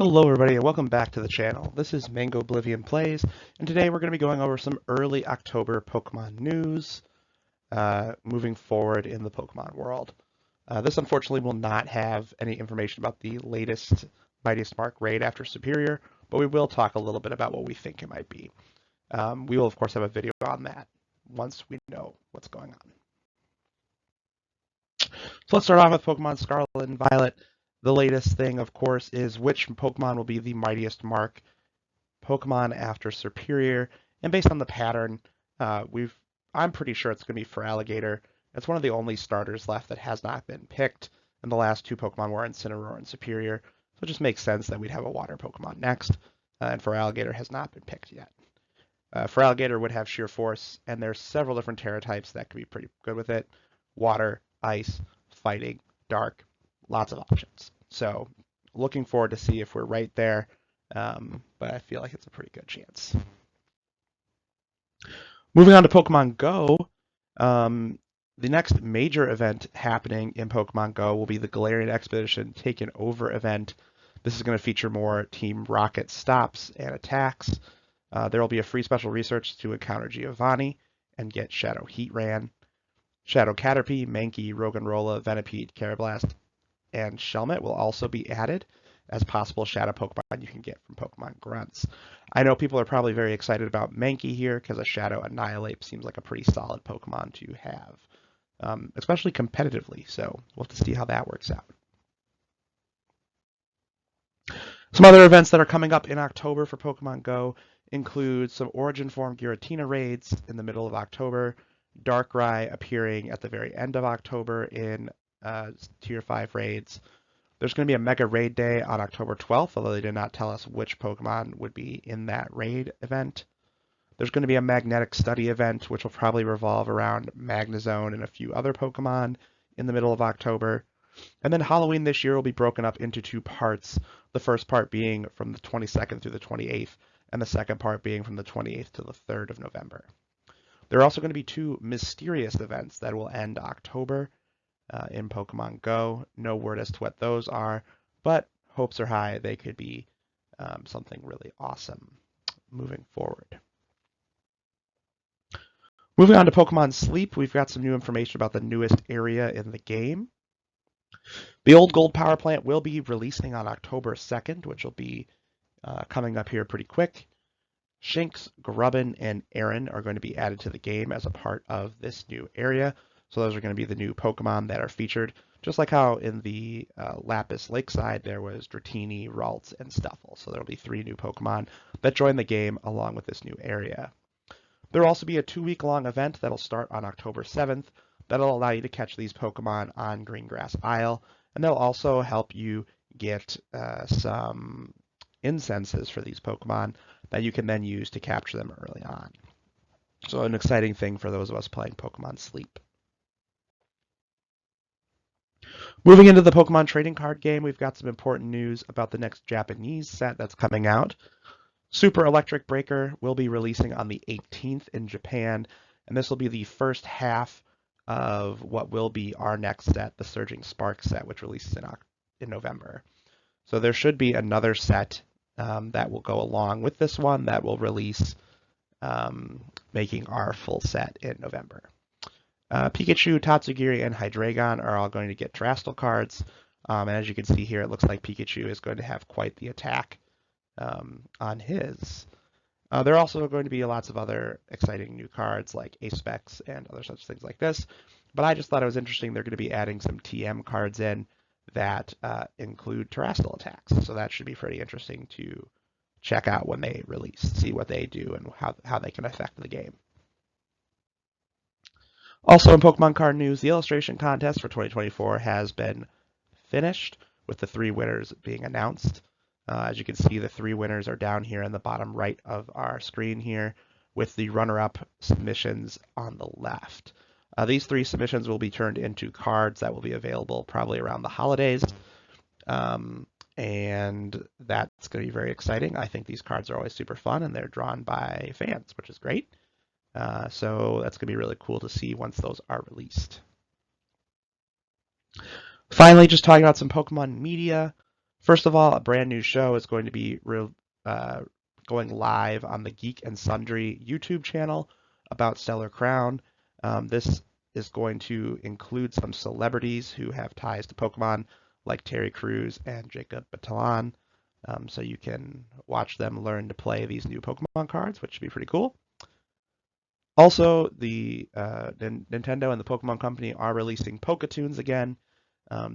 Hello everybody and welcome back to the channel. This is Mango Oblivion Plays, and today we're going to be going over some early October Pokemon news moving forward in the Pokemon world. This unfortunately will not have any information about the latest Mightiest Mark raid after Superior, but we will talk a little bit about what we think it might be. We will of course have a video on that once we know what's going on. So let's start off with Pokemon Scarlet and Violet. The latest thing, of course, is which Pokemon will be the Mightiest Mark Pokemon after Superior. And based on the pattern, I'm pretty sure it's going to be Feraligatr. It's one of the only starters left that has not been picked, and the last two Pokemon were Incineroar and Superior. So it just makes sense that we'd have a water Pokemon next, and Feraligatr has not been picked yet. Feraligatr would have Sheer Force, and there's several different Terra types that could be pretty good with it. Water, Ice, Fighting, Dark, lots of options. So looking forward to see if we're right there, but I feel like it's a pretty good chance. Moving on to Pokemon Go, the next major event happening in Pokemon Go will be the Galarian Expedition Taken Over event. This is going to feature more Team Rocket stops and attacks. There will be a free special research to encounter Giovanni and get Shadow Heatran. Shadow Caterpie, Mankey, Roggenrola, Venipede, Karrablast, and Shelmet will also be added as possible Shadow Pokemon you can get from Pokemon Grunts. I know people are probably very excited about Mankey here because a Shadow Annihilate seems like a pretty solid Pokemon to have, especially competitively, so we'll have to see how that works out. Some other events that are coming up in October for Pokemon Go include some Origin Form Giratina raids in the middle of October, Darkrai appearing at the very end of October in Tier 5 raids. There's going to be a Mega Raid Day on October 12th, although they did not tell us which Pokemon would be in that raid event. There's going to be a Magnetic Study event, which will probably revolve around Magnezone and a few other Pokemon in the middle of October. And then Halloween this year will be broken up into two parts, the first part being from the 22nd through the 28th, and the second part being from the 28th to the 3rd of November. There are also going to be two mysterious events that will end October in Pokemon Go. No word as to what those are, but hopes are high they could be something really awesome moving forward. Moving on to Pokemon Sleep, we've got some new information about the newest area in the game. The old Gold Power Plant will be releasing on October 2nd, which will be coming up here pretty quick. Shinx, Grubbin, and Aaron are going to be added to the game as a part of this new area. So those are going to be the new Pokemon that are featured, just like how in the Lapis Lakeside there was Dratini, Ralts, and Stuffle. So there will be 3 new Pokemon that join the game along with this new area. There will also be a 2-week-long event that'll start on October 7th that'll allow you to catch these Pokemon on Greengrass Isle, and they'll also help you get some incenses for these Pokemon that you can then use to capture them early on. So an exciting thing for those of us playing Pokemon Sleep. Moving into the Pokemon trading card game, we've got some important news about the next Japanese set that's coming out. Super Electric Breaker will be releasing on the 18th in Japan, and this will be the first half of what will be our next set, the Surging Spark set, which releases in November. So there should be another set that will go along with this one that will release, making our full set in November. Pikachu, Tatsugiri, and Hydreigon are all going to get Terastal cards. And as you can see here, it looks like Pikachu is going to have quite the attack on his. There are also going to be lots of other exciting new cards like Ace-Specs and other such things like this. But I just thought it was interesting they're going to be adding some TM cards in that include Terastal attacks. So that should be pretty interesting to check out when they release, see what they do and how they can affect the game. Also in Pokemon card news, the illustration contest for 2024 has been finished with the 3 winners being announced. As you can see, the 3 winners are down here in the bottom right of our screen here, with the runner-up submissions on the left. These 3 submissions will be turned into cards that will be available probably around the holidays, and that's going to be very exciting. I think these cards are always super fun, and they're drawn by fans, which is great. So that's going to be really cool to see once those are released. Finally, just talking about some Pokemon media. First of all, a brand new show is going to be uh, going live on the Geek and Sundry YouTube channel about Stellar Crown. This is going to include some celebrities who have ties to Pokemon, like Terry Crews and Jacob Batalon. So you can watch them learn to play these new Pokemon cards, which should be pretty cool. Also, the Nintendo and the Pokemon Company are releasing Poketoons again.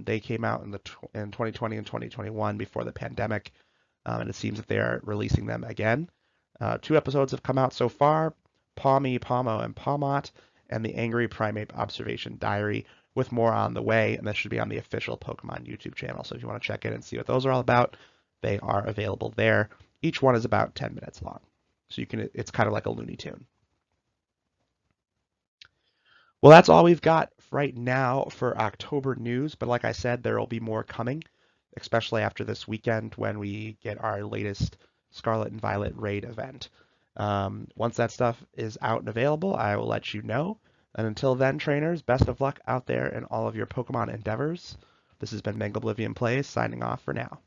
They came out in 2020 and 2021 before the pandemic, and it seems that they are releasing them again. 2 episodes have come out so far: Pawmi, Pawmo, and Pawmot, and the Angry Primate Observation Diary, with more on the way, and this should be on the official Pokemon YouTube channel. So if you want to check in and see what those are all about, they are available there. Each one is about 10 minutes long, so it's kind of like a Looney Tune. Well, that's all we've got right now for October news, but like I said, there will be more coming, especially after this weekend when we get our latest Scarlet and Violet raid event. Once that stuff is out and available, I will let you know. And until then, trainers, best of luck out there in all of your Pokemon endeavors. This has been Mangle Oblivion Plays, signing off for now.